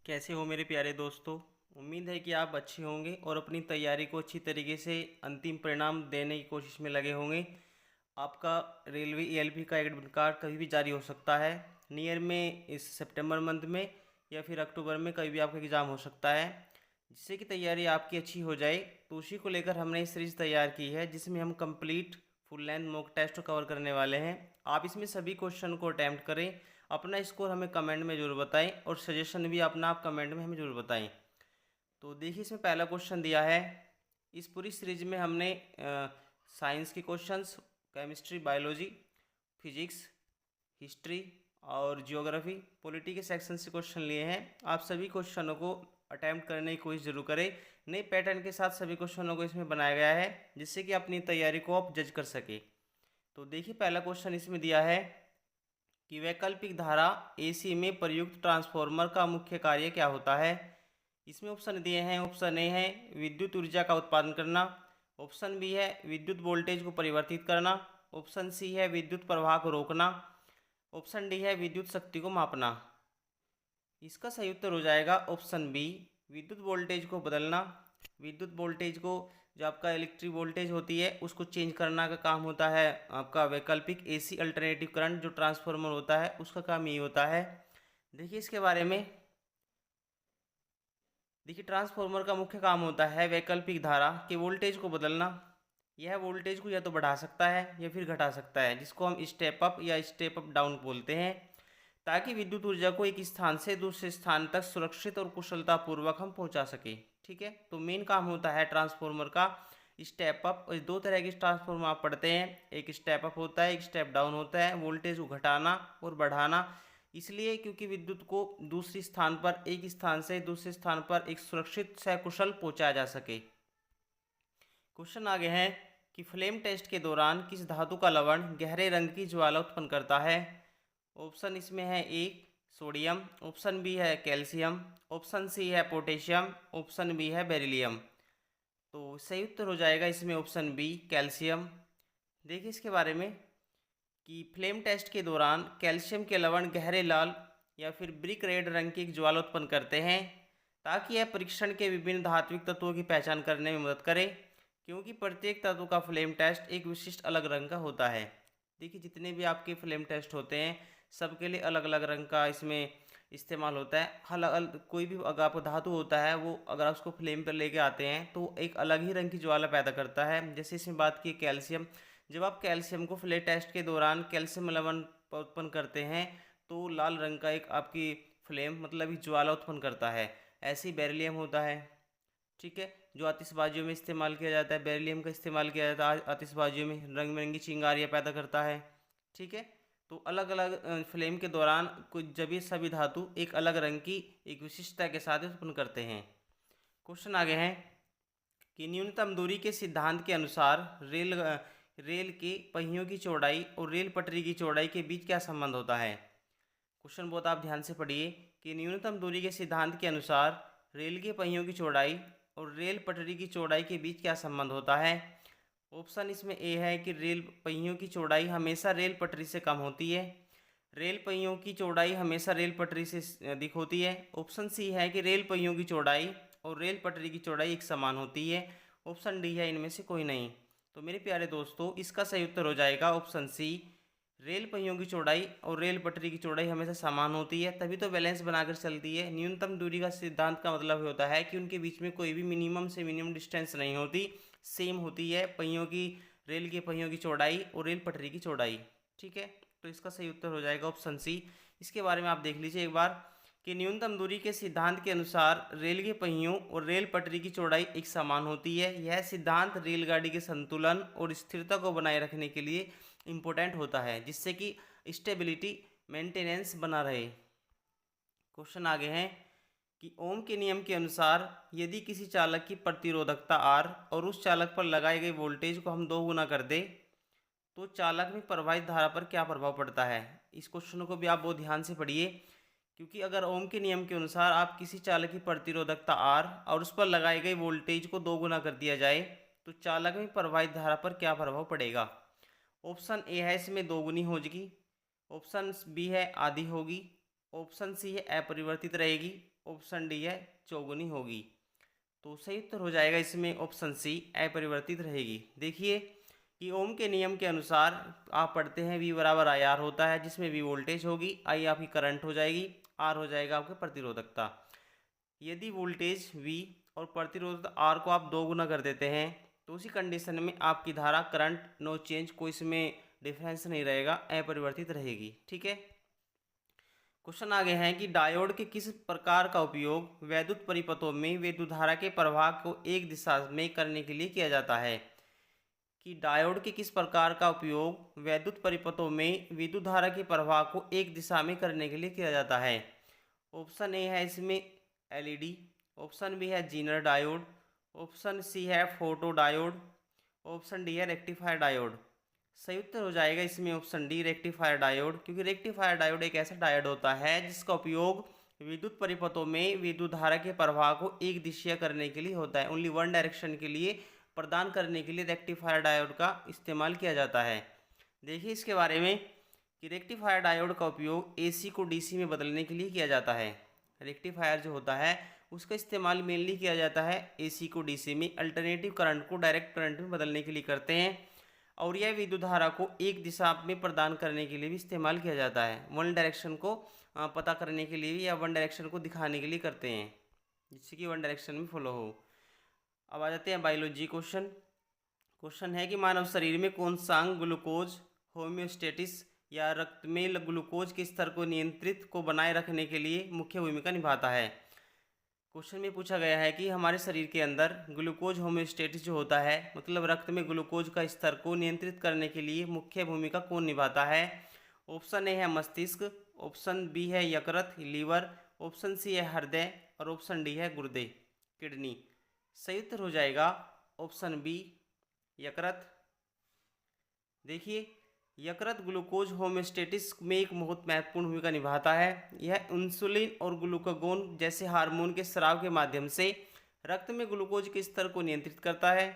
कैसे हो मेरे प्यारे दोस्तों। उम्मीद है कि आप अच्छे होंगे और अपनी तैयारी को अच्छी तरीके से अंतिम परिणाम देने की कोशिश में लगे होंगे। आपका रेलवे ईएलपी का एडमिट कार्ड कभी भी जारी हो सकता है। नियर में इस सितंबर मंथ में या फिर अक्टूबर में कभी भी आपका एग्ज़ाम हो सकता है। जिससे कि तैयारी आपकी अच्छी हो जाए, तो उसी को लेकर हमने एक सीरीज़ तैयार की है जिसमें हम complete full length mock test cover करने वाले हैं। आप इसमें सभी क्वेश्चन को अटैम्प्ट करें, अपना स्कोर हमें कमेंट में ज़रूर बताएं और सजेशन भी अपना आप कमेंट में हमें ज़रूर बताएं। तो देखिए, इसमें पहला क्वेश्चन दिया है। इस पूरी सीरीज में हमने साइंस के questions, chemistry, biology, physics, history और जियोग्राफी, पॉलिटी के सेक्शन से क्वेश्चन लिए हैं। आप सभी क्वेश्चनों को अटैम्प्ट करने की कोशिश जरूर करें। नए पैटर्न के साथ सभी क्वेश्चनों को इसमें बनाया गया है जिससे कि अपनी तैयारी को आप जज कर सके। तो देखिए, पहला क्वेश्चन इसमें दिया है कि वैकल्पिक धारा एसी में प्रयुक्त ट्रांसफार्मर का मुख्य कार्य क्या होता है। इसमें ऑप्शन दिए हैं। ऑप्शन ए है विद्युत ऊर्जा का उत्पादन करना। ऑप्शन बी है विद्युत वोल्टेज को परिवर्तित करना। ऑप्शन सी है विद्युत प्रवाह को रोकना। ऑप्शन डी है विद्युत शक्ति को मापना। इसका सही उत्तर हो जाएगा ऑप्शन बी, विद्युत वोल्टेज को बदलना। विद्युत वोल्टेज को, जो आपका इलेक्ट्रिक वोल्टेज होती है, उसको चेंज करना का काम होता है आपका वैकल्पिक एसी अल्टरनेटिव करंट जो ट्रांसफार्मर होता है उसका काम ये होता है। देखिए इसके बारे में, देखिए ट्रांसफार्मर का मुख्य काम होता है वैकल्पिक धारा के वोल्टेज को बदलना। यह वोल्टेज को या तो बढ़ा सकता है या फिर घटा सकता है, जिसको हम स्टेप अप या स्टेप अप डाउन बोलते हैं, ताकि विद्युत ऊर्जा को एक स्थान से दूसरे स्थान तक सुरक्षित और कुशलतापूर्वक हम पहुंचा सके। ठीक है, तो मेन काम होता है ट्रांसफार्मर का स्टेप अप। और दो तरह के ट्रांसफार्मर आप पढ़ते हैं, एक स्टेप अप होता है, एक स्टेप डाउन होता है। वोल्टेज को घटाना और बढ़ाना इसलिए क्योंकि विद्युत को दूसरी स्थान पर, एक स्थान से दूसरे स्थान पर एक सुरक्षित सकुशल पहुंचाया जा सके। क्वेश्चन आगे है कि फ्लेम टेस्ट के दौरान किस धातु का लवण गहरे रंग की ज्वाला उत्पन्न करता है। ऑप्शन इसमें है ए सोडियम, ऑप्शन बी है कैल्शियम, ऑप्शन सी है पोटेशियम, ऑप्शन बी है बेरिलियम। तो सही उत्तर हो जाएगा इसमें ऑप्शन बी कैल्शियम। देखिए इसके बारे में कि फ्लेम टेस्ट के दौरान कैल्शियम के लवण गहरे लाल या फिर ब्रिक रेड रंग की एक ज्वाला उत्पन्न करते हैं, ताकि यह परीक्षण के विभिन्न धात्विक तत्वों की पहचान करने में मदद करे, क्योंकि प्रत्येक तत्व का फ्लेम टेस्ट एक विशिष्ट अलग रंग का होता है। देखिए जितने भी आपके फ्लेम टेस्ट होते हैं सबके लिए अलग अलग रंग का इसमें इस्तेमाल होता है। अलग अलग कोई भी अगर आपको धातु होता है, वो अगर आप उसको फ्लेम पर लेके आते हैं तो एक अलग ही रंग की ज्वाला पैदा करता है। जैसे इसमें बात की कैल्शियम, जब आप कैल्शियम को फ्लेम टेस्ट के दौरान कैल्शियम लवण उत्पन्न करते हैं तो लाल रंग का एक आपकी फ्लेम मतलब एक ज्वाला उत्पन्न करता है। ऐसे ही बेरिलियम होता है। ठीक है, जो आतिशबाजियों में इस्तेमाल किया जाता है, बेरिलियम का इस्तेमाल किया जाता है आतिशबाजियों में, रंग बिरंगी चिंगारियाँ पैदा करता है। ठीक है, तो अलग अलग फ्लेम के दौरान कुछ जब ये सभी धातु एक अलग रंग की एक विशिष्टता के साथ उत्पन्न करते हैं। क्वेश्चन आगे हैं कि न्यूनतम दूरी के सिद्धांत के अनुसार रेल के पहियों की चौड़ाई और रेल पटरी की चौड़ाई के बीच क्या संबंध होता है। क्वेश्चन बहुत आप ध्यान से पढ़िए कि न्यूनतम दूरी के सिद्धांत के अनुसार रेल के पहियों की चौड़ाई और रेल पटरी की चौड़ाई के बीच क्या संबंध होता है। ऑप्शन इसमें ए है कि रेल पहियों की चौड़ाई हमेशा रेल पटरी से कम होती है। रेल पहियों की चौड़ाई हमेशा रेल पटरी से अधिक होती है। ऑप्शन सी है कि रेल पहियों की चौड़ाई और रेल पटरी की चौड़ाई एक समान होती है। ऑप्शन डी है इनमें से कोई नहीं। तो मेरे प्यारे दोस्तों, इसका सही उत्तर हो जाएगा ऑप्शन सी, रेल पहियों की चौड़ाई और रेल पटरी की चौड़ाई हमेशा समान होती है, तभी तो बैलेंस बनाकर चलती है। न्यूनतम दूरी का सिद्धांत का मतलब होता है कि उनके बीच में कोई भी मिनिमम से मिनिमम डिस्टेंस नहीं होती, सेम होती है पहियों की, रेल के पहियों की चौड़ाई और रेल पटरी की चौड़ाई। ठीक है, तो इसका सही उत्तर हो जाएगा ऑप्शन सी। इसके बारे में आप देख लीजिए एक बार कि न्यूनतम दूरी के सिद्धांत के अनुसार रेल के पहियों और रेल पटरी की चौड़ाई एक समान होती है। यह सिद्धांत रेलगाड़ी के संतुलन और स्थिरता को बनाए रखने के लिए इम्पोर्टेंट होता है, जिससे कि स्टेबिलिटी मेंटेनेंस बना रहे। क्वेश्चन आगे है कि ओम के नियम के अनुसार यदि किसी चालक की प्रतिरोधकता आर और उस चालक पर लगाई गई वोल्टेज को हम दो गुना कर दे, तो चालक में प्रवाहित धारा पर क्या प्रभाव पड़ता है। इस क्वेश्चन को भी आप बहुत ध्यान से पढ़िए, क्योंकि अगर ओम के नियम के अनुसार आप किसी चालक की प्रतिरोधकता आर और उस पर लगाई गई वोल्टेज को दो गुना कर दिया जाए तो चालक में प्रवाहित धारा पर क्या प्रभाव पड़ेगा। ऑप्शन ए है इसमें दोगुनी होगी, ऑप्शन बी है आधी होगी, ऑप्शन सी है अपरिवर्तित रहेगी, ऑप्शन डी है चौगुनी होगी। तो सही उत्तर हो जाएगा इसमें ऑप्शन सी अपरिवर्तित रहेगी। देखिए कि ओम के नियम के अनुसार आप पढ़ते हैं V बराबर आई आर होता है, जिसमें V वोल्टेज होगी, I आपकी करंट हो जाएगी, R हो जाएगा आपके प्रतिरोधकता। यदि वोल्टेज V और प्रतिरोध R को आप 2 गुना कर देते हैं तो उसी कंडीशन में आपकी धारा करंट नो चेंज, कोई इसमें डिफरेंस नहीं रहेगा, अपरिवर्तित रहेगी। ठीक है। क्वेश्चन आगे है कि डायोड के किस प्रकार का उपयोग वैद्युत परिपथों में विद्युत धारा के प्रवाह को एक दिशा में करने के लिए किया जाता है। कि डायोड के किस प्रकार का उपयोग वैद्युत परिपथों में विद्युत धारा के प्रवाह को एक दिशा में करने के लिए किया जाता है। ऑप्शन ए है इसमें एलईडी, ऑप्शन बी है जीनर डायोड, ऑप्शन सी है फोटो डायोड, ऑप्शन डी है रेक्टिफायर डायोड। सही उत्तर हो जाएगा इसमें ऑप्शन डी रेक्टिफायर डायोड, क्योंकि रेक्टिफायर डायोड एक ऐसा डायोड होता है जिसका उपयोग विद्युत परिपथों में विद्युत धारा के प्रवाह को एक दिशा करने के लिए होता है, ओनली वन डायरेक्शन के लिए प्रदान करने के लिए रेक्टिफायर डायोड का इस्तेमाल किया जाता है। देखिए इसके बारे में कि रेक्टिफायर डायोड का उपयोग एसी को डीसी में बदलने के लिए किया जाता है। रेक्टिफायर जो होता है उसका इस्तेमाल मेनली किया जाता है एसी को डीसी में, अल्टरनेटिव करंट को डायरेक्ट करंट में बदलने के लिए करते हैं, और यह विद्युत धारा को एक दिशा में प्रदान करने के लिए भी इस्तेमाल किया जाता है। वन डायरेक्शन को पता करने के लिए भी या वन डायरेक्शन को दिखाने के लिए करते हैं, जिससे कि वन डायरेक्शन में फॉलो हो। अब आ जाते हैं बायोलॉजी क्वेश्चन। क्वेश्चन है कि मानव शरीर में कौन सा अंग ग्लूकोज होम्योस्टेटिस या रक्त में ग्लूकोज के स्तर को नियंत्रित को बनाए रखने के लिए मुख्य भूमिका निभाता है। क्वेश्चन में पूछा गया है कि हमारे शरीर के अंदर ग्लूकोज होम्योस्टेटिस जो होता है, मतलब रक्त में ग्लूकोज का स्तर को नियंत्रित करने के लिए मुख्य भूमिका कौन निभाता है। ऑप्शन ए है मस्तिष्क, ऑप्शन बी है यकृत लीवर, ऑप्शन सी है हृदय और ऑप्शन डी है गुर्दे किडनी। सही उत्तर हो जाएगा ऑप्शन बी यकृत। देखिए यकृत ग्लूकोज होम्योस्टेटिस में एक बहुत महत्वपूर्ण भूमिका निभाता है। यह इंसुलिन और ग्लूकागोन जैसे हार्मोन के स्राव के माध्यम से रक्त में ग्लूकोज के स्तर को नियंत्रित करता है।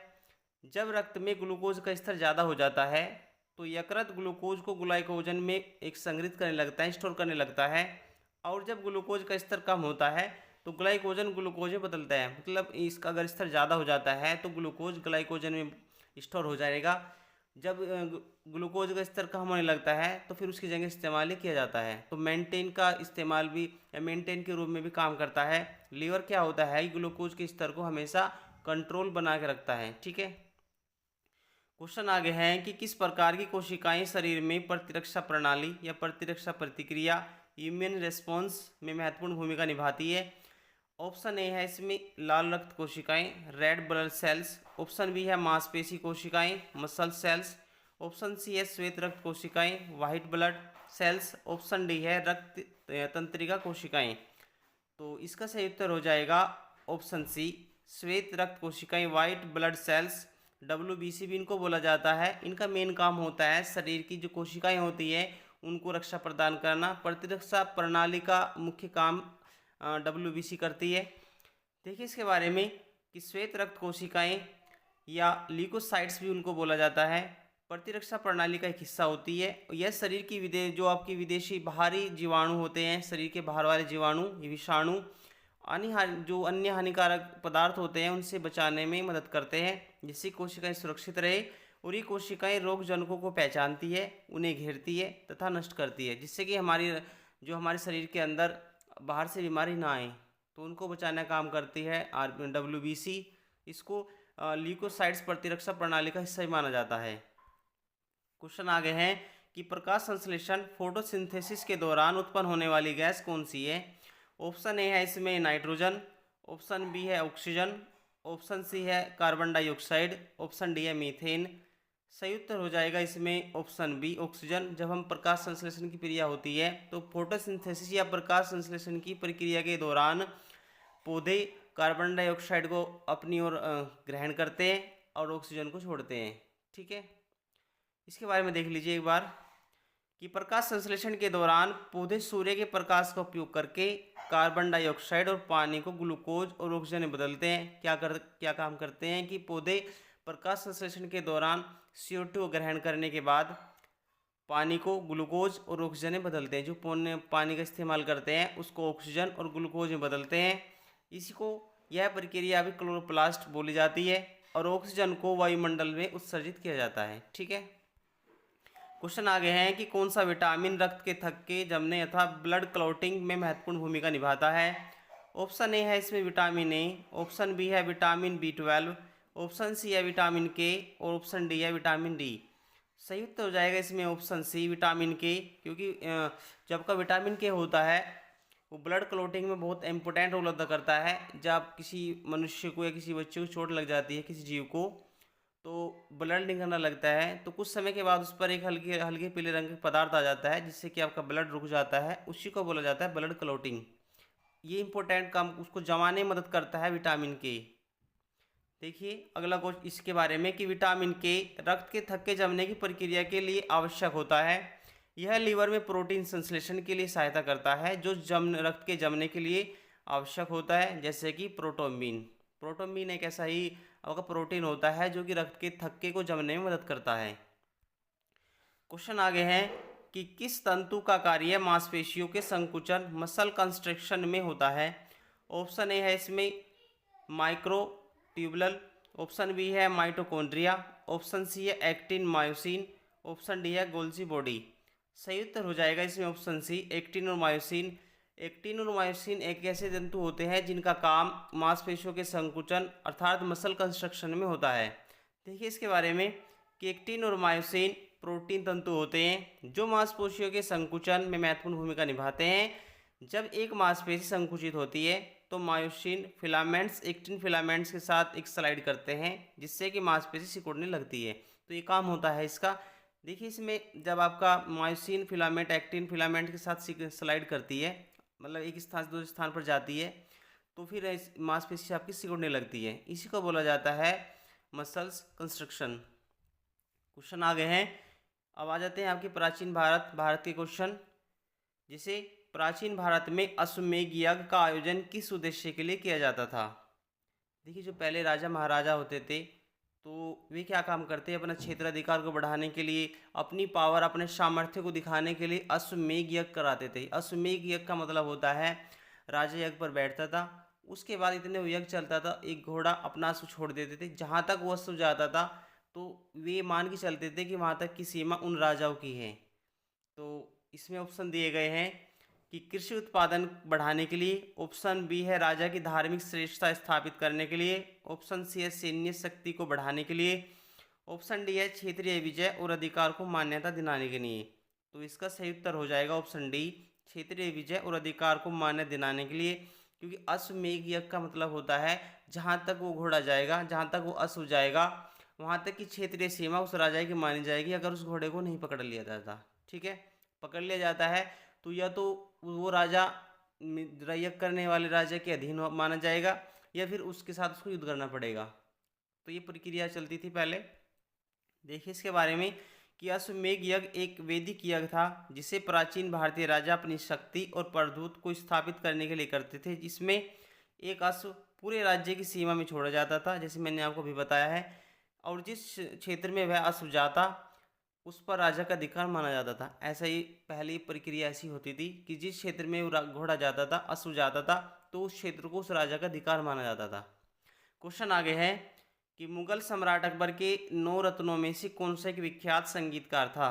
जब रक्त में ग्लूकोज का स्तर ज़्यादा हो जाता है तो यकृत ग्लूकोज को ग्लाइकोजन में एक संग्रहित करने लगता है, स्टोर करने लगता है, और जब ग्लूकोज का स्तर कम होता है तो ग्लाइकोजन ग्लूकोज में बदलता है, मतलब इसका अगर स्तर ज़्यादा हो जाता है तो ग्लूकोज ग्लाइकोजन में स्टोर हो जाएगा। जब ग्लूकोज का स्तर कम होने लगता है तो फिर उसकी जगह इस्तेमाल किया जाता है। तो मेंटेन का इस्तेमाल भी मेंटेन के रूप में भी काम करता है। लीवर क्या होता है, ग्लूकोज के स्तर को हमेशा कंट्रोल बना के रखता है। ठीक है। क्वेश्चन आगे है कि किस प्रकार की कोशिकाएं शरीर में प्रतिरक्षा प्रणाली या प्रतिरक्षा प्रतिक्रिया इम्यून रेस्पॉन्स में महत्वपूर्ण भूमिका निभाती है। ऑप्शन ए है इसमें लाल रक्त कोशिकाएं red blood cells, option B है मांसपेशी कोशिकाएं मसल सेल्स, ऑप्शन सी है श्वेत रक्त कोशिकाएं white blood cells, option D है रक्त तंत्रिका कोशिकाएं। तो इसका सही उत्तर हो जाएगा ऑप्शन सी श्वेत रक्त कोशिकाएं वाइट ब्लड सेल्स। WBC भी इनको बोला जाता है। इनका मेन काम होता है शरीर की जो कोशिकाएं होती है उनको रक्षा प्रदान करना। प्रतिरक्षा प्रणाली का मुख्य काम WBC करती है। देखिए इसके बारे में कि श्वेत रक्त कोशिकाएं या ल्यूकोसाइट्स भी उनको बोला जाता है, प्रतिरक्षा प्रणाली का एक हिस्सा होती है। यह शरीर की जो आपकी विदेशी बाहरी जीवाणु होते हैं, शरीर के बाहर वाले जीवाणु विषाणु जो अन्य हानिकारक पदार्थ होते हैं उनसे बचाने में मदद करते हैं, जिससे कोशिकाएं सुरक्षित रहे। और ये कोशिकाएं रोग जनकों को पहचानती है, उन्हें घेरती है तथा नष्ट करती है, जिससे कि हमारे शरीर के अंदर बाहर से बीमारी ना आए, तो उनको बचाने का काम करती है WBC। इसको ल्यूकोसाइट्स प्रतिरक्षा प्रणाली का हिस्सा ही माना जाता है। क्वेश्चन आगे है कि प्रकाश संश्लेषण फोटोसिंथेसिस के दौरान उत्पन्न होने वाली गैस कौन सी है। ऑप्शन ए है इसमें नाइट्रोजन, ऑप्शन बी है ऑक्सीजन, ऑप्शन सी है कार्बन डाइऑक्साइड, ऑप्शन डी है मीथेन। सही उत्तर हो जाएगा इसमें ऑप्शन बी ऑक्सीजन। जब हम प्रकाश संश्लेषण की क्रिया होती है तो फोटोसिंथेसिस या प्रकाश संश्लेषण की प्रक्रिया के दौरान पौधे कार्बन डाइऑक्साइड को अपनी ओर ग्रहण करते हैं और ऑक्सीजन को छोड़ते हैं। ठीक है। इसके बारे में देख लीजिए एक बार कि प्रकाश संश्लेषण के दौरान पौधे सूर्य के प्रकाश का उपयोग करके कार्बन डाइऑक्साइड और पानी को ग्लूकोज और ऑक्सीजन में बदलते हैं। क्या काम करते हैं कि पौधे प्रकाश संश्लेषण के दौरान CO2 ग्रहण करने के बाद पानी को ग्लूकोज और ऑक्सीजन में बदलते हैं। जो पानी का इस्तेमाल करते हैं उसको ऑक्सीजन और ग्लूकोज में बदलते हैं। इसी को यह प्रक्रिया भी क्लोरोप्लास्ट बोली जाती है और ऑक्सीजन को वायुमंडल में उत्सर्जित किया जाता है। ठीक है, क्वेश्चन आगे हैं कि कौन सा विटामिन रक्त के थक्के जमने अथवा ब्लड क्लॉटिंग में महत्वपूर्ण भूमिका निभाता है। ऑप्शन ए है इसमें विटामिन ए, ऑप्शन बी है विटामिन B12, ऑप्शन सी है विटामिन के और ऑप्शन डी है विटामिन डी। सही उत्तर हो जाएगा इसमें ऑप्शन सी विटामिन के, क्योंकि जब का विटामिन के होता है वो ब्लड क्लॉटिंग में बहुत इंपॉर्टेंट रोल अदा करता है। जब किसी मनुष्य को या किसी बच्चे को चोट लग जाती है, किसी जीव को, तो ब्लड निकलने लगता है, तो कुछ समय के बाद उस पर एक हल्के हल्के पीले रंग का पदार्थ आ जाता है जिससे कि आपका ब्लड रुक जाता है। उसी को बोला जाता है ब्लड क्लॉटिंग। ये इंपॉर्टेंट काम उसको जमाने में मदद करता है विटामिन के। देखिए अगला क्वेश्चन इसके बारे में कि विटामिन के रक्त के थक्के जमने की प्रक्रिया के लिए आवश्यक होता है। यह लीवर में प्रोटीन संश्लेषण के लिए सहायता करता है जो रक्त के जमने के लिए आवश्यक होता है, जैसे कि प्रोटोम्बिन। प्रोटोम्बिन एक ऐसा ही आपका प्रोटीन होता है जो कि रक्त के थक्के को जमने में मदद करता है। क्वेश्चन आगे है कि किस तंतु का कार्य मांसपेशियों के संकुचन मसल कंस्ट्रक्शन में होता है। ऑप्शन ए है इसमें माइक्रोट्यूबुलर, ऑप्शन बी है माइटोकॉन्ड्रिया, ऑप्शन सी है एक्टिन मायोसिन, ऑप्शन डी है गोल्जी बॉडी। सही उत्तर हो जाएगा इसमें ऑप्शन सी एक्टिन और मायोसिन। एक्टिन और मायोसिन एक ऐसे तंतु होते हैं जिनका काम मांसपेशियों के संकुचन अर्थात मसल कंस्ट्रक्शन में होता है। देखिए इसके बारे में कि एक्टिन और मायोसिन प्रोटीन तंतु होते हैं जो मांसपेशियों के संकुचन में महत्वपूर्ण भूमिका निभाते हैं। जब एक मांसपेशी संकुचित होती है तो मायोसिन फिलामेंट्स एक्टिन फिलामेंट्स के साथ एक स्लाइड करते हैं जिससे कि मांसपेशी सिकुड़ने लगती है। तो ये काम होता है इसका। देखिए इसमें जब आपका मायोसिन फिलामेंट एक्टिन फिलामेंट के साथ स्लाइड करती है, मतलब एक स्थान से दूसरे स्थान पर जाती है, तो फिर मांसपेशी आपकी सिकुड़ने लगती है। इसी को बोला जाता है मसल्स कंस्ट्रक्शन। क्वेश्चन आगे हैं। अब आ जाते हैं आपके प्राचीन भारत के क्वेश्चन। जिसे प्राचीन भारत में अश्वमेध यज्ञ का आयोजन किस उद्देश्य के लिए किया जाता था। देखिए जो पहले राजा महाराजा होते थे तो वे क्या काम करते हैं, अपना क्षेत्राधिकार को बढ़ाने के लिए, अपनी पावर अपने सामर्थ्य को दिखाने के लिए अश्वमेध यज्ञ कराते थे। अश्वमेध यज्ञ का मतलब होता है राजा यज्ञ पर बैठता था, उसके बाद इतने वो यज्ञ चलता था, एक घोड़ा अपना अश्व छोड़ देते थे, जहाँ तक वो अश्व जाता था तो वे मान के चलते थे कि वहाँ तक की सीमा उन राजाओं की है। तो इसमें ऑप्शन दिए गए हैं कि कृषि उत्पादन बढ़ाने के लिए, ऑप्शन बी है राजा की धार्मिक श्रेष्ठता स्थापित करने के लिए, ऑप्शन सी है सैन्य शक्ति को बढ़ाने के लिए, ऑप्शन डी है क्षेत्रीय विजय और अधिकार को मान्यता दिलाने के लिए। तो इसका सही उत्तर हो जाएगा ऑप्शन डी क्षेत्रीय विजय और अधिकार को मान्यता दिलाने के लिए। क्योंकि अश्वमेध यज्ञ का मतलब होता है जहाँ तक वो घोड़ा जाएगा, जहाँ तक वो अश्व जाएगा, वहाँ तक की क्षेत्रीय सीमा उस राजा की मानी जाएगी अगर उस घोड़े को नहीं पकड़ लिया जाता। ठीक है, पकड़ लिया जाता है तो या तो वो राजा यज्ञ करने वाले राजा के अधीन माना जाएगा या फिर उसके साथ उसको युद्ध करना पड़ेगा। तो ये प्रक्रिया चलती थी पहले। देखिए इसके बारे में कि अश्वमेध यज्ञ एक वैदिक यज्ञ था जिसे प्राचीन भारतीय राजा अपनी शक्ति और प्रभुत्व को स्थापित करने के लिए करते थे, जिसमें एक अश्व पूरे राज्य की सीमा में छोड़ा जाता था, जैसे मैंने आपको भी बताया है, और जिस क्षेत्र में वह अश्व जाता उस पर राजा का अधिकार माना जाता था। ऐसा ही पहली प्रक्रिया ऐसी होती थी कि जिस क्षेत्र में घोड़ा जाता था, अश्व जाता था, तो उस क्षेत्र को उस राजा का अधिकार माना जाता था। क्वेश्चन आगे है कि मुगल सम्राट अकबर के 9 रत्नों में से कौन सा एक विख्यात संगीतकार था।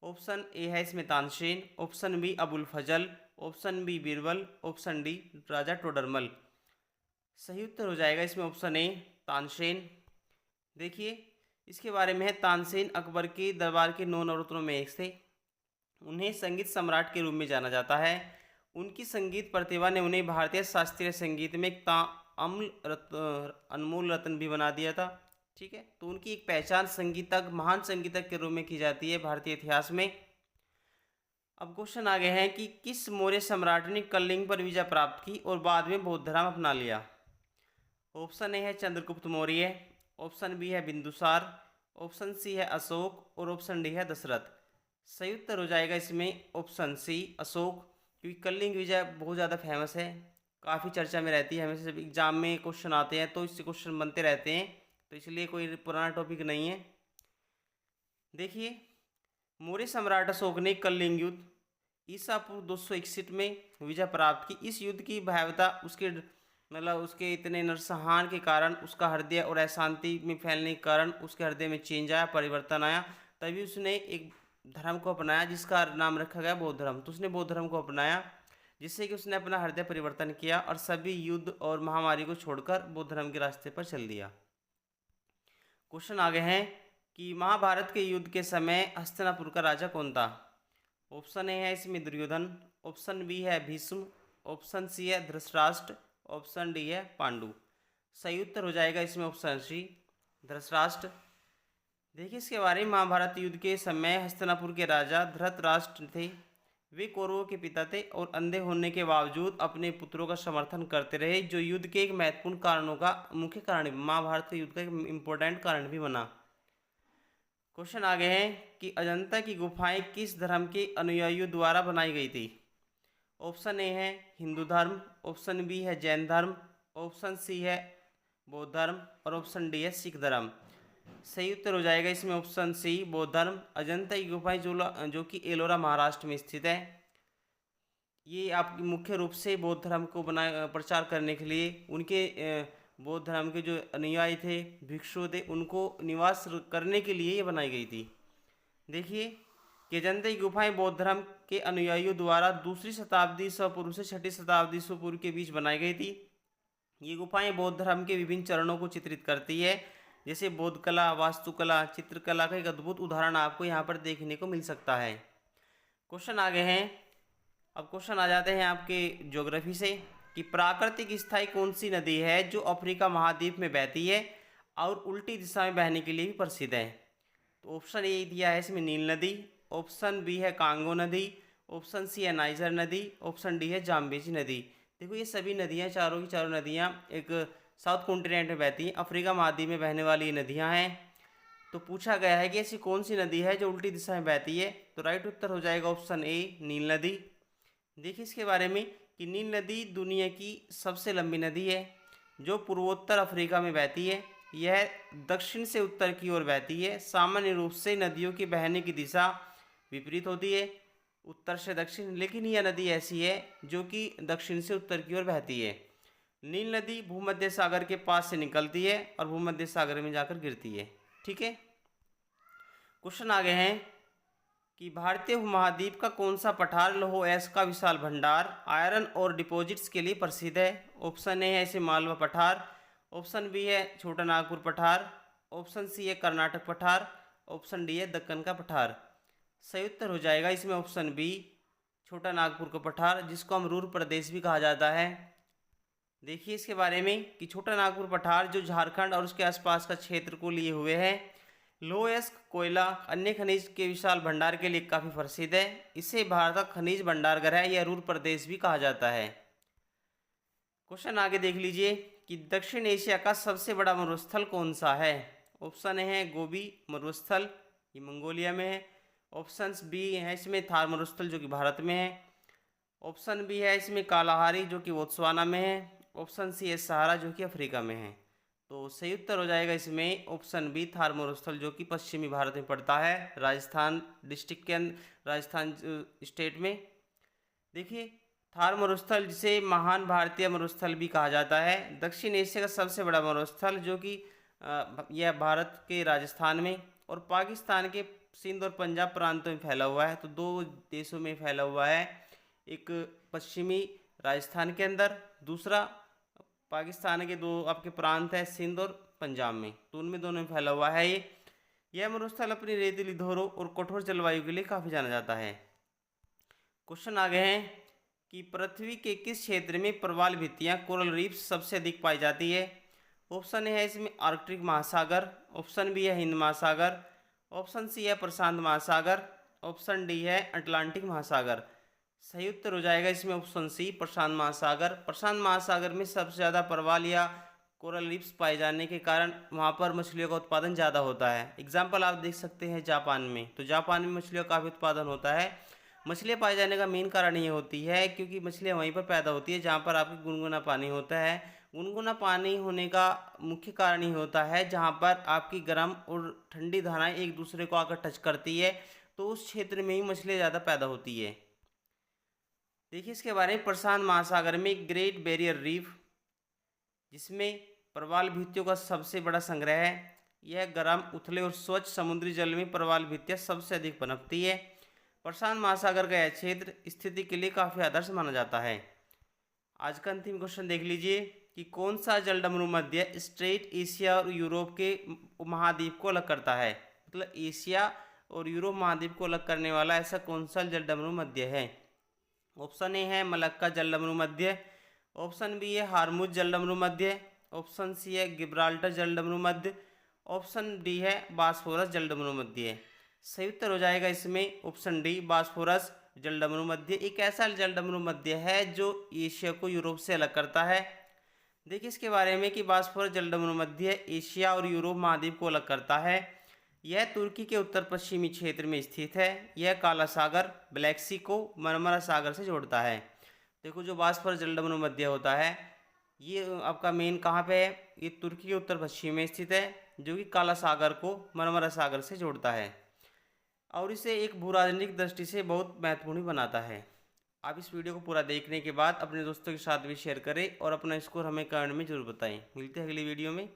ऑप्शन ए है इसमें Tansen, option B Abul Fazl, option B Birbal, option D Raja Todarmal. सही उत्तर हो जाएगा इसमें ऑप्शन ए तानसेन। देखिए इसके बारे में है तानसेन अकबर के दरबार के 9 नवरत्नों में एक थे। उन्हें संगीत सम्राट के रूप में जाना जाता है। उनकी संगीत प्रतिभा ने उन्हें भारतीय शास्त्रीय संगीत में एक अनमोल रत्न भी बना दिया था। ठीक है, तो उनकी एक पहचान संगीतज्ञ, महान संगीतज्ञ के रूप में की जाती है भारतीय इतिहास में। अब क्वेश्चन आगे हैं कि किस मौर्य सम्राट ने कलिंग पर विजय प्राप्त की और बाद में बौद्ध धर्म अपना लिया। ऑप्शन ए है चंद्रगुप्त मौर्य, ऑप्शन बी है बिंदुसार, ऑप्शन सी है अशोक और ऑप्शन डी है दशरथ। सही उत्तर हो जाएगा इसमें ऑप्शन सी अशोक, क्योंकि कलिंग विजय बहुत ज़्यादा फेमस है, काफ़ी चर्चा में रहती है, हमेशा जब एग्जाम में क्वेश्चन आते हैं तो इससे क्वेश्चन बनते रहते हैं, तो इसलिए कोई पुराना टॉपिक नहीं है। देखिए मौर्य सम्राट अशोक ने कलिंग युद्ध ईसा पूर्व 261 में विजय प्राप्त की। इस युद्ध की भयावहता उसके उसके इतने नरसंहार के कारण, उसका हृदय और अशांति में फैलने के कारण उसके हृदय में चेंज आया, परिवर्तन आया। तभी उसने एक धर्म को अपनाया जिसका नाम रखा गया बौद्ध धर्म। तो उसने बौद्ध धर्म को अपनाया जिससे कि उसने अपना हृदय परिवर्तन किया और सभी युद्ध और महामारी को छोड़कर बौद्ध धर्म के रास्ते पर चल दिया। क्वेश्चन आगे हैं कि महाभारत के युद्ध के समय हस्तिनापुर का राजा कौन था। ऑप्शन ए है इसमें दुर्योधन, ऑप्शन बी है भीष्म, ऑप्शन सी है धृतराष्ट्र, ऑप्शन डी है पांडु। सही उत्तर हो जाएगा इसमें ऑप्शन सी धृतराष्ट्र। देखिए इसके बारे में, महाभारत युद्ध के समय हस्तिनापुर के राजा धृतराष्ट्र थे। वे कौरवों के पिता थे और अंधे होने के बावजूद अपने पुत्रों का समर्थन करते रहे, जो युद्ध के एक महत्वपूर्ण कारणों का मुख्य कारण, महाभारत के युद्ध का एक इम्पोर्टेंट कारण भी बना। क्वेश्चन आगे है कि अजंता की गुफाएं किस धर्म के अनुयायियों द्वारा बनाई गई थी। ऑप्शन ए है हिंदू धर्म, ऑप्शन बी है जैन धर्म, ऑप्शन सी है बौद्ध धर्म और ऑप्शन डी है सिख धर्म। सही उत्तर हो जाएगा इसमें ऑप्शन सी बौद्ध धर्म। अजंता की गुफाएं जो कि एलोरा महाराष्ट्र में स्थित है, ये आपकी मुख्य रूप से बौद्ध धर्म को प्रचार करने के लिए उनके बौद्ध धर्म के जो अनुयायी थे, भिक्षु थे, उनको निवास करने के लिए ये बनाई गई थी। देखिए कि अजंता की गुफाएं बौद्ध धर्म के अनुयायियों द्वारा 2री शताब्दी ईसा पूर्व से 6ठी शताब्दी ईसा पूर्व के बीच बनाई गई थी। ये गुफाएं बौद्ध धर्म के विभिन्न चरणों को चित्रित करती है, जैसे बौद्ध कला, वास्तुकला, चित्रकला का एक अद्भुत उदाहरण आपको यहाँ पर देखने को मिल सकता है। क्वेश्चन आगे हैं। अब क्वेश्चन आ जाते हैं आपके ज्योग्राफी से कि प्राकृतिक स्थायी कौन सी नदी है जो अफ्रीका महाद्वीप में बहती है और उल्टी दिशा में बहने के लिए भी प्रसिद्ध है। तो ऑप्शन ए दिया है इसमें नील नदी, ऑप्शन बी है कांगो नदी, ऑप्शन सी है नाइजर नदी, ऑप्शन डी है जाम्बेजी नदी। देखो ये सभी नदियाँ, चारों की चारों नदियाँ एक साउथ कॉन्टिनेंट में बहती हैं, अफ्रीका महाद्वीप में बहने वाली ये नदियाँ हैं। तो पूछा गया है कि ऐसी कौन सी नदी है जो उल्टी दिशा में बहती है। तो राइट उत्तर हो जाएगा ऑप्शन ए नील नदी। देखिए इसके बारे में कि नील नदी दुनिया की सबसे लंबी नदी है जो पूर्वोत्तर अफ्रीका में बहती है। यह दक्षिण से उत्तर की ओर बहती है। सामान्य रूप से नदियों की बहने की दिशा विपरीत होती है, उत्तर से दक्षिण, लेकिन यह नदी ऐसी है जो कि दक्षिण से उत्तर की ओर बहती है। नील नदी भूमध्य सागर के पास से निकलती है और भूमध्य सागर में जाकर गिरती है। ठीक है। क्वेश्चन आगे हैं कि भारतीय उपमहाद्वीप का कौन सा पठार लौह अयस्क का विशाल भंडार, आयरन और डिपॉजिट्स के लिए प्रसिद्ध है। ऑप्शन ए है इसे मालवा पठार, ऑप्शन बी है छोटा नागपुर पठार, ऑप्शन सी है कर्नाटक पठार, ऑप्शन डी है दक्कन का पठार। सही उत्तर हो जाएगा इसमें ऑप्शन बी छोटा नागपुर का पठार, जिसको हम रूर प्रदेश भी कहा जाता है। देखिए इसके बारे में कि छोटा नागपुर पठार जो झारखंड और उसके आसपास का क्षेत्र को लिए हुए है, लौह अयस्क, कोयला, अन्य खनिज के विशाल भंडार के लिए काफ़ी प्रसिद्ध है। इसे भारत का खनिज भंडारगृह या रूर प्रदेश भी कहा जाता है। क्वेश्चन आगे देख लीजिए कि दक्षिण एशिया का सबसे बड़ा मरुस्थल कौन सा है। ऑप्शन ए है गोबी मरुस्थल, ये मंगोलिया में है। ऑप्शन बी है इसमें थार मरुस्थल जो कि भारत में है। ऑप्शन बी है इसमें कालाहारी जो कि बोत्सवाना में है। ऑप्शन सी है सहारा जो कि अफ्रीका में है। तो सही उत्तर हो जाएगा इसमें ऑप्शन बी थार मरुस्थल जो कि पश्चिमी भारत में पड़ता है, राजस्थान डिस्ट्रिक्ट के अंदर, राजस्थान स्टेट में। देखिए थार मरुस्थल जिसे महान भारतीय मरुस्थल भी कहा जाता है, दक्षिण एशिया का सबसे बड़ा मरुस्थल जो कि यह भारत के राजस्थान में और पाकिस्तान के सिंध और पंजाब प्रांतों में फैला हुआ है। तो दो देशों में फैला हुआ है, एक पश्चिमी राजस्थान के अंदर, दूसरा पाकिस्तान के दो आपके प्रांत है सिंध और पंजाब में, तो उनमें दोनों में फैला हुआ है ये। यह मरुस्थल अपनी रेतीली धोरों और कठोर जलवायु के लिए काफ़ी जाना जाता है। क्वेश्चन आगे हैं कि पृथ्वी के किस क्षेत्र में प्रवाल भित्तियाँ कोरल रीफ सबसे अधिक पाई जाती है। ऑप्शन ए है इसमें आर्कटिक महासागर, ऑप्शन बी है हिंद महासागर, ऑप्शन सी है प्रशांत महासागर, ऑप्शन डी है अटलांटिक महासागर। सही उत्तर हो जाएगा इसमें ऑप्शन सी प्रशांत महासागर। प्रशांत महासागर में सबसे ज़्यादा प्रवाल या कोरल रीफ्स पाए जाने के कारण वहाँ पर मछलियों का उत्पादन ज़्यादा होता है। एग्जाम्पल आप देख सकते हैं जापान में, तो जापान में मछलियों का काफ़ी उत्पादन होता है। मछलियाँ पाए जाने का मेन कारण ये होती है क्योंकि मछलियाँ वहीं पर पैदा होती है जहाँ पर आपकी गुनगुना पानी होता है। गुनगुना पानी होने का मुख्य कारण ही होता है जहाँ पर आपकी गर्म और ठंडी धाराएँ एक दूसरे को आकर टच करती है, तो उस क्षेत्र में ही मछलियाँ ज़्यादा पैदा होती है। देखिए इसके बारे में, प्रशांत महासागर में ग्रेट बैरियर रीफ, जिसमें प्रवाल भित्तियों का सबसे बड़ा संग्रह है। यह गर्म, उथले और स्वच्छ समुद्री जल में प्रवाल भित्तियाँ सबसे अधिक पनपती है। प्रशांत महासागर का यह क्षेत्र स्थिति के लिए काफ़ी आदर्श माना जाता है। आज का अंतिम क्वेश्चन देख लीजिए कि कौन सा जलडमरू मध्य स्ट्रेट एशिया और यूरोप के महाद्वीप को अलग करता है। मतलब एशिया और यूरोप महाद्वीप को अलग करने वाला ऐसा कौन सा जलडमरू मध्य है। ऑप्शन ए है मलक्का जलडमरू मध्य, ऑप्शन बी है हार्मुज जलडमरू मध्य, ऑप्शन सी है गिब्राल्टर जलडमरू मध्य, ऑप्शन डी है बास्फोरस जलडमरू मध्य। सही उत्तर हो जाएगा इसमें ऑप्शन डी, बास्फोरस जलडमरू मध्य। एक ऐसा जलडमरू मध्य है जो एशिया को यूरोप से अलग करता है। देखिए इसके बारे में कि बास्फोरस जलडमरू मध्य एशिया और यूरोप महाद्वीप को अलग करता है। यह तुर्की के उत्तर पश्चिमी क्षेत्र में स्थित है। यह काला सागर, ब्लैक सी को मरमरा सागर से जोड़ता है। देखो जो बास्फोरस जलडमरू मध्य होता है ये आपका मेन कहाँ पे है, ये तुर्की के उत्तर पश्चिम में स्थित है, जो कि काला सागर को मरमरा सागर से जोड़ता है और इसे एक भू राजनीतिक दृष्टि से बहुत महत्वपूर्ण बनाता है। आप इस वीडियो को पूरा देखने के बाद अपने दोस्तों के साथ भी शेयर करें और अपना स्कोर हमें कमेंट में जरूर बताएं। मिलते हैं अगली वीडियो में।